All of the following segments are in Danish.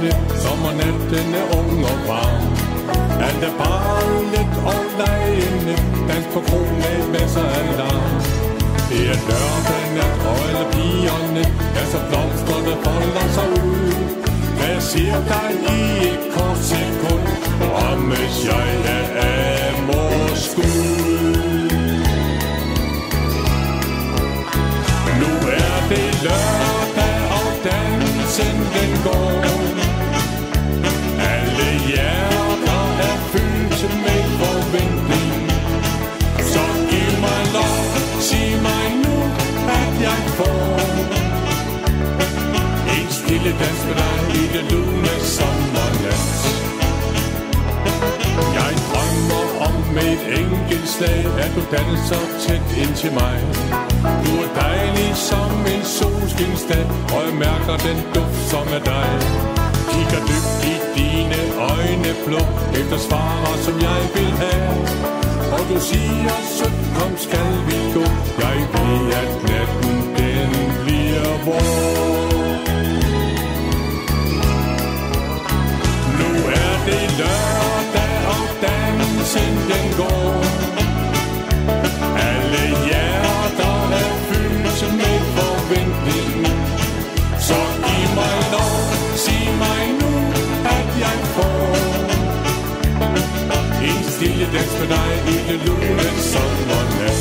pigerne, sommernatten er ung og varm. Alt er barnet og lejende, dans på krogen med masser af larm. Det er lørdag nat, og alle pigerne er så blomstrende folder sig ud. Jeg ser dig i et kort sekund, og hvis jeg er af mors skud. Nu er det lørdag, og dansen den går. Alle hjerter er fyldt med forventning. Så giv mig lov, sig mig nu, at jeg får en stille dans med dig i det lune sommernat. Jeg drømmer om med et enkelt slag, at du danser tæt ind til mig. Du er dejlig som en solskinsdag, og jeg mærker den duft som er dig. Kigger dybt i dine øjne blå, efter svarer som jeg vil have. Og du siger, så kom skal vi gå. Jeg ved, at natten den bliver vor. Nu er det lørdag, og dansen den går. Alle hjerter er fyldt med forventning. Så giv mig lov, sig mig nu, at jeg får en stille dans med dig i det lune sommernat.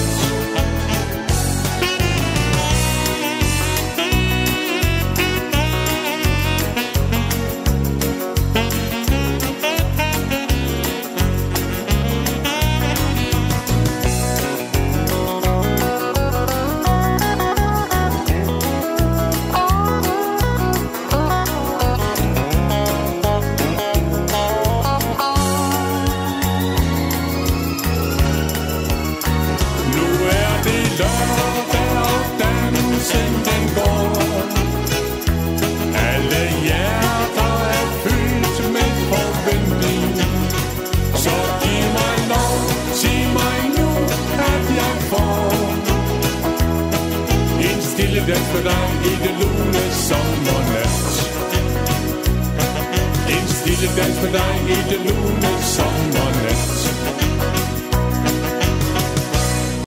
Dans for dig i det lune sommernat. En stille dans for dig i det lune sommernat.